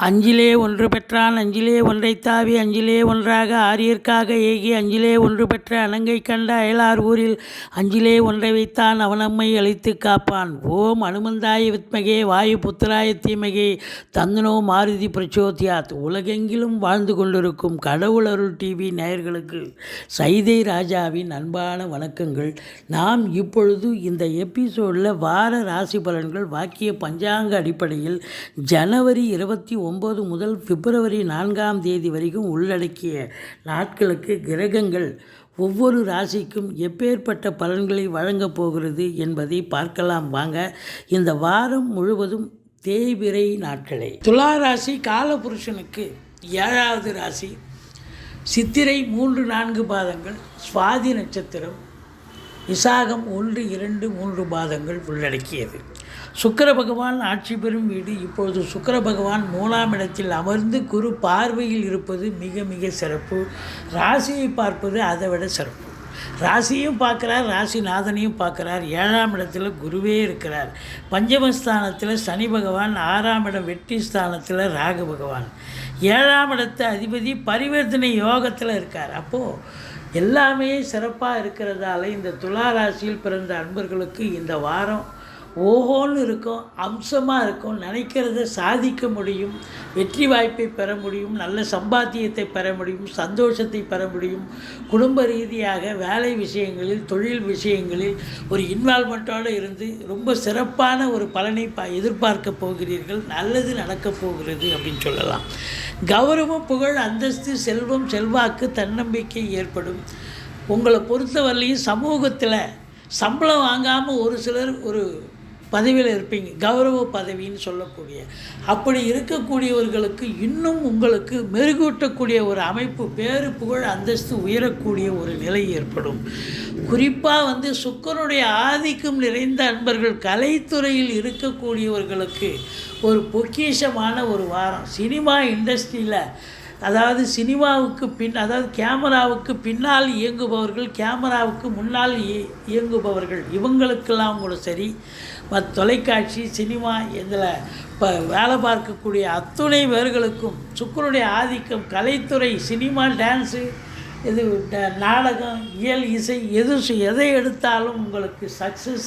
அஞ்சிலே ஒன்று பெற்றான் அஞ்சிலே ஒன்றைத் தாவி அஞ்சிலே ஒன்றாக ஆரியர்க்காக ஏகி அஞ்சிலே ஒன்று பெற்ற அணங்கை கண்ட அயலார் ஊரில் அஞ்சிலே ஒன்றை வைத்தான் அவனம்மை அழித்து காப்பான். ஓம் அனுமந்தாய வித்மகே வாயு புத்திராய தீமகே தந்தனோ மாருதி பிரச்சோதியாத். உலகெங்கிலும் வாழ்ந்து கொண்டிருக்கும் கடவுள் அருள் டிவி நேயர்களுக்கு சைதை ராஜாவின் அன்பான வணக்கங்கள். நாம் இப்பொழுது இந்த எபிசோடில் வார ராசி பலன்கள் வாக்கிய பஞ்சாங்க அடிப்படையில் ஜனவரி 29 முதல் பிப்ரவரி 4ஆம் தேதி வரைக்கும் உள்ளடக்கிய நாட்களுக்கு கிரகங்கள் ஒவ்வொரு ராசிக்கும் எப்பேற்பட்ட பலன்களை வழங்கப் போகிறது என்பதை பார்க்கலாம் வாங்க. இந்த வாரம் முழுவதும் தேய்பிறை நாட்களே. துலா ராசி காலபுருஷனுக்கு 7வது ராசி. சித்திரை 3-4 பாதங்கள், சுவாதி நட்சத்திரம், விசாகம் 1-2-3 பாதங்கள் உள்ளடக்கியது. சுக்கிர பகவான் ஆட்சி பெறும் வீடு. இப்பொழுது சுக்கிர பகவான் 3ஆம் இடத்தில் அமர்ந்து குரு பார்வையில் இருப்பது மிக மிக சிறப்பு. ராசியை பார்ப்பது அதை விட சிறப்பு. ராசியும் பார்க்குறார், ராசிநாதனையும் பார்க்குறார். 7ஆம் இடத்துல குருவே இருக்கிறார். பஞ்சமஸ்தானத்தில் சனி பகவான், 6ஆம் இடம் வெற்றி ஸ்தானத்தில் ராகு பகவான், 7ஆம் இடத்து அதிபதி பரிவர்த்தனை யோகத்தில் இருக்கார். அப்போது எல்லாமே சிறப்பாக இருக்கிறதால இந்த துலா ராசியில் பிறந்த அன்பர்களுக்கு இந்த வாரம் ஓஹோன்னு இருக்கும், அம்சமாக இருக்கும். நினைக்கிறத சாதிக்க முடியும், வெற்றி வாய்ப்பை பெற முடியும், நல்ல சம்பாத்தியத்தை பெற முடியும், சந்தோஷத்தை பெற முடியும். குடும்ப ரீதியாக வேலை விஷயங்களில், தொழில் விஷயங்களில் ஒரு இன்வால்மெண்ட்டோடு இருந்து ரொம்ப சிறப்பான ஒரு பலனை எதிர்பார்க்க போகிறீர்கள். நல்லது நடக்கப் போகிறது அப்படின்னு சொல்லலாம். கௌரவம், புகழ், அந்தஸ்து, செல்வம், செல்வாக்கு, தன்னம்பிக்கை ஏற்படும். உங்களை பொறுத்தவரையிலையும் சமூகத்தில் சம்பளம் வாங்காமல் ஒரு சிலர் ஒரு பதவியில் இருப்பீங்க, கௌரவ பதவின்னு சொல்லக்கூடிய. அப்படி இருக்கக்கூடியவர்களுக்கு இன்னும் உங்களுக்கு மெருகூட்டக்கூடிய ஒரு அமைப்பு, பேரு புகழ் அந்தஸ்து உயரக்கூடிய ஒரு நிலை ஏற்படும். குறிப்பாக சுக்கிரனுடைய ஆதிக்கம் நிறைந்த அன்பர்கள், கலைத்துறையில் இருக்கக்கூடியவர்களுக்கு ஒரு பொக்கிஷமான ஒரு வாரம். சினிமா இண்டஸ்ட்ரியில், அதாவது சினிமாவுக்கு அதாவது கேமராவுக்கு பின்னால் இயங்குபவர்கள், கேமராவுக்கு முன்னால் இயங்குபவர்கள், இவங்களுக்கெல்லாம் கூட சரி, தொலைக்காட்சி, சினிமா இதில் இப்போ வேலை பார்க்கக்கூடிய அத்துணை பேர்களுக்கும் சுக்கிரனுடைய ஆதிக்கம், கலைத்துறை, சினிமா, டான்ஸு, இது நாடகம், இயல், இசை, எதை எடுத்தாலும் உங்களுக்கு சக்ஸஸ்.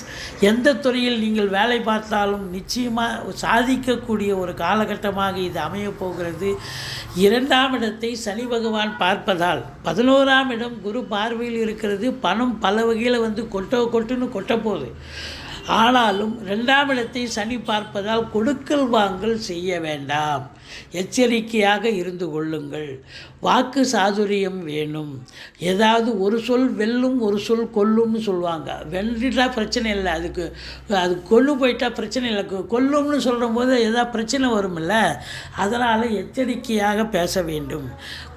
எந்த துறையில் நீங்கள் வேலை பார்த்தாலும் நிச்சயமாக சாதிக்கக்கூடிய ஒரு காலகட்டமாக இது அமையப் போகிறது. 2ஆம் இடத்தை சனி பகவான் பார்ப்பதால் 11ஆம் இடம் குரு பார்வையில் இருக்கிறது. பணம் பல வகையில் கொட்டுன்னு கொட்டப்போகுது. ஆனாலும் 2ஆம் இடத்தை சனி பார்ப்பதால் கொடுக்கல் வாங்கல் செய்ய வேண்டாம், எச்சரிக்கையாக இருந்து கொள்ளுங்கள். வாக்கு சாதுரியம் வேணும். ஏதாவது ஒரு சொல் வெல்லும், ஒரு சொல் கொல்லும்னு சொல்லுவாங்க. வென்றுட்டா பிரச்சனை இல்லை, அது கொல்லு போயிட்டா பிரச்சனை இல்லை. கொல்லும்னு சொல்கிற போது ஏதாவது பிரச்சனை வருமில்ல, அதனால் எச்சரிக்கையாக பேச வேண்டும்.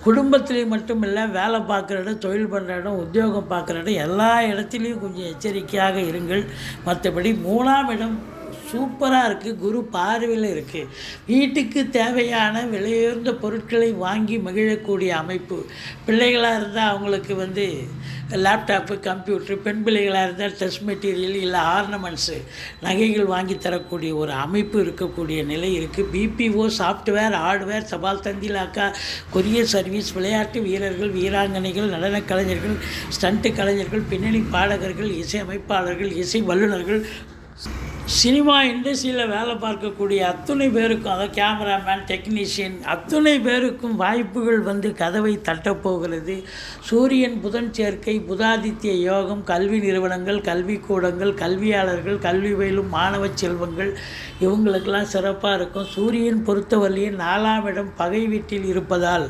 குடும்பத்திலே மட்டும் இல்லை, வேலை பார்க்குற இடம், தொழில் பண்ணுற இடம், உத்தியோகம் பார்க்குற இடம், எல்லா இடத்துலையும் கொஞ்சம் எச்சரிக்கையாக இருங்கள். மற்றபடி 3ஆம் இடம் சூப்பராக இருக்குது, குரு பார்வையில் இருக்குது. வீட்டுக்கு தேவையான விலையுயர்ந்த பொருட்களை வாங்கி மகிழக்கூடிய அமைப்பு. பிள்ளைகளாக இருந்தால் அவங்களுக்கு லேப்டாப்பு, கம்ப்யூட்ரு, பெண் பிள்ளைகளாக இருந்தால் ட்ரெஸ் மெட்டீரியல் இல்லை ஆர்னமெண்ட்ஸு, நகைகள் வாங்கி தரக்கூடிய ஒரு அமைப்பு இருக்கக்கூடிய நிலை இருக்குது. பிபிஓ, சாஃப்ட்வேர், ஹார்ட்வேர், தபால் தந்தி, லாக்கா, கொரியர் சர்வீஸ், விளையாட்டு வீரர்கள், வீராங்கனைகள், நடன கலைஞர்கள், ஸ்டண்ட்டு கலைஞர்கள், பின்னணி பாடகர்கள், இசை அமைப்பாளர்கள், இசை வல்லுநர்கள், சினிமா இண்டஸ்ட்ரியில் வேலை பார்க்கக்கூடிய அத்துணை பேருக்கும், அதாவது கேமராமேன், டெக்னீஷியன், அத்துணை பேருக்கும் வாய்ப்புகள் கதவை தட்டப்போகிறது. சூரியன் புதன் சேர்க்கை, புதாதித்ய யோகம், கல்வி நிறுவனங்கள், கல்விக்கூடங்கள், கல்வியாளர்கள், கல்வி பயிலும் மாணவ செல்வங்கள், இவங்களுக்கெல்லாம் சிறப்பாக இருக்கும். சூரியன் பொறுத்தவரையும் 4ஆம் இடம் பகை வீட்டில் இருப்பதால்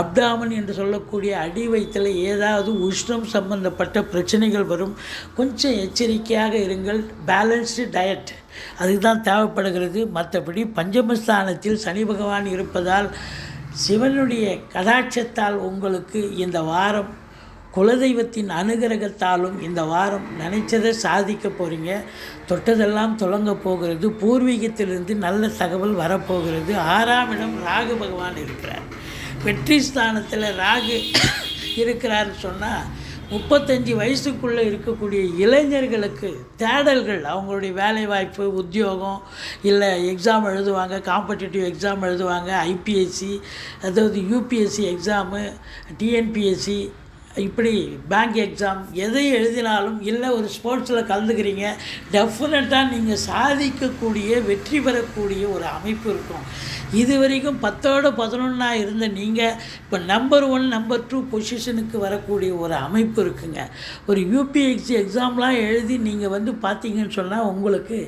அப்டாமன் என்று சொல்லக்கூடிய அடி வயிற்றில் ஏதாவது உஷ்ணம் சம்பந்தப்பட்ட பிரச்சனைகள் வரும். கொஞ்சம் எச்சரிக்கையாக இருங்கள். பேலன்ஸ்டு டயட் அதுக்கு தான் தேவைப்படுகிறது. மற்றபடி பஞ்சமஸ்தானத்தில் சனி பகவான் இருப்பதால் சிவனுடைய கடாட்சத்தால் உங்களுக்கு இந்த வாரம், குலதெய்வத்தின் அனுகிரகத்தாலும் இந்த வாரம் நினைச்சதை சாதிக்க போகிறீங்க. தொட்டதெல்லாம் தொடங்க போகிறது. பூர்வீகத்திலிருந்து நல்ல தகவல் வரப்போகிறது. 6ஆம் இடம் ராகு பகவான் இருக்கிறார். வெற்றி ஸ்தானத்தில் ராகு இருக்கிறாருன்னு சொன்னால் 35 வயசுக்குள்ளே இருக்கக்கூடிய இளைஞர்களுக்கு தேடல்கள், அவங்களுடைய வேலைவாய்ப்பு, உத்தியோகம், இல்லை எக்ஸாம் எழுதுவாங்க, காம்படிட்டிவ் எக்ஸாம் எழுதுவாங்க, ஐபிஎஸ்சி, அதாவது யூபிஎஸ்சி எக்ஸாமு, டிஎன்பிஎஸ்சி, இப்படி பேங்க் எக்ஸாம் எதை எழுதினாலும், இல்லை ஒரு ஸ்போர்ட்ஸில் கலந்துக்கிறீங்க, டெஃபினட்டாக நீங்கள் சாதிக்கக்கூடிய, வெற்றி பெறக்கூடிய ஒரு அமைப்பு இருக்கும். இது வரைக்கும் 10ஓட 11 இருந்த நீங்கள் இப்போ நம்பர் 1 நம்பர் 2 பொசிஷனுக்கு வரக்கூடிய ஒரு அமைப்பு இருக்குங்க. ஒரு யூபிஎஸ்சி எக்ஸாம்லாம் எழுதி நீங்கள் பார்த்தீங்கன்னு சொன்னால் உங்களுக்கு,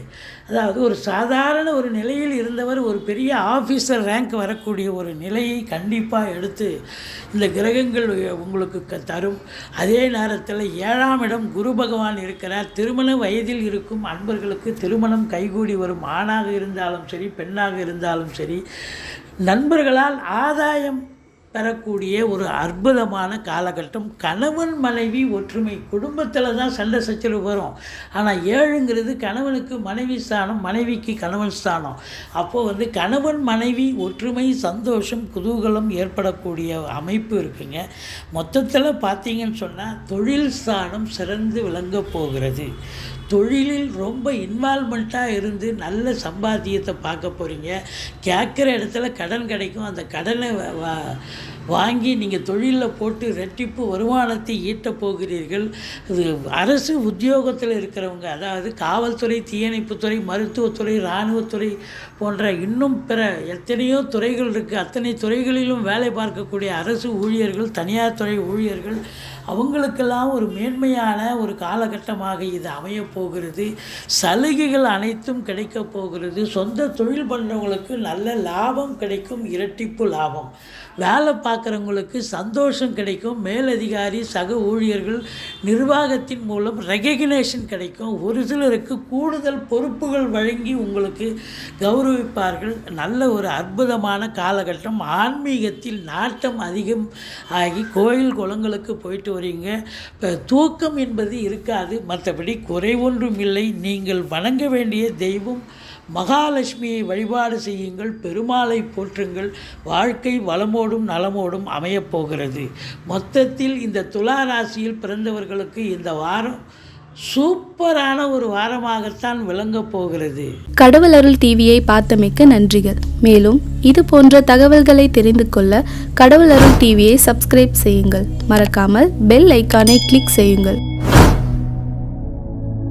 அதாவது ஒரு சாதாரண ஒரு நிலையில் இருந்தவர் ஒரு பெரிய ஆஃபீஸர் ரேங்க் வரக்கூடிய ஒரு நிலையை கண்டிப்பாக எடுத்து இந்த கிரகங்கள் உங்களுக்கு தரும். அதே நேரத்தில் 7ஆம் இடம் குரு பகவான் இருக்கிறார். திருமண வயதில் இருக்கும் அன்பர்களுக்கு திருமணம் கைகூடி வரும். ஆணாக இருந்தாலும் சரி, பெண்ணாக இருந்தாலும் சரி, நண்பர்களால் ஆதாயம் பெறக்கூடிய ஒரு அற்புதமான காலகட்டம். கணவன் மனைவி ஒற்றுமை, குடும்பத்தில் தான் சண்டை சச்சரவு வரும். ஆனால் 7ங்கிறது கணவனுக்கு மனைவி ஸ்தானம், மனைவிக்கு கணவன் ஸ்தானம். அப்போது கணவன் மனைவி ஒற்றுமை, சந்தோஷம், குதூகலம் ஏற்படக்கூடிய அமைப்பு இருக்குங்க. மொத்தத்தில் பார்த்தீங்கன்னு சொன்னால் தொழில் ஸ்தானம் சிறந்து விளங்க போகிறது. தொழிலில் ரொம்ப இன்வால்மெண்ட்டாக இருந்து நல்ல சம்பாத்தியத்தை பார்க்க போகிறீங்க. கேட்குற இடத்துல கடன் கிடைக்கும். அந்த கடனை வாங்கி நீங்கள் தொழிலில் போட்டு ரெட்டிப்பு வருமானத்தை ஈட்டப் போகிறீர்கள். இது அரசு உத்தியோகத்தில் இருக்கிறவங்க, அதாவது காவல்துறை, தீயணைப்புத்துறை, மருத்துவத்துறை, இராணுவத்துறை போன்ற இன்னும் பிற எத்தனையோ துறைகள் இருக்குது. அத்தனை துறைகளிலும் வேலை பார்க்கக்கூடிய அரசு ஊழியர்கள், தனியார் துறை ஊழியர்கள், அவங்களுக்கெல்லாம் ஒரு மேன்மையான ஒரு காலகட்டமாக இது அமையப் போகிறது. சலுகைகள் அனைத்தும் கிடைக்கப் போகிறது. சொந்த தொழில் பண்ணுறவங்களுக்கு நல்ல லாபம் கிடைக்கும், இரட்டிப்பு லாபம். வேலை பார்க்குறவங்களுக்கு சந்தோஷம் கிடைக்கும். மேலதிகாரி, சக ஊழியர்கள், நிர்வாகத்தின் மூலம் ரெகக்னேஷன் கிடைக்கும். ஒரு சிலருக்கு கூடுதல் பொறுப்புகள் வழங்கி உங்களுக்கு கௌரவிப்பார்கள். நல்ல ஒரு அற்புதமான காலகட்டம். ஆன்மீகத்தில் நாட்டம் அதிகம் ஆகி கோயில் குளங்களுக்கு போயிட்டு வரீங்க. இப்போ தூக்கம் என்பது இருக்காது. மற்றபடி குறை ஒன்றும் இல்லை. நீங்கள் வணங்க வேண்டிய தெய்வம் மகாலட்சுமியை வழிபாடு செய்யுங்கள், பெருமாளை போற்றுங்கள். வாழ்க்கை வளமோடும் நலமோடும் அமையப்போகிறது. மொத்தத்தில் இந்த துலா ராசியில் பிறந்தவர்களுக்கு இந்த வாரம் சூப்பரான ஒரு வாரமாகத்தான் விளங்கப் போகிறது. கடவுள் அருள் டிவியை பார்த்தமைக்கு நன்றிகள். மேலும் இது போன்ற தகவல்களை தெரிந்து கொள்ள கடவுள் அருள் டிவியை சப்ஸ்கிரைப் செய்யுங்கள். மறக்காமல் பெல் ஐக்கானை கிளிக் செய்யுங்கள்.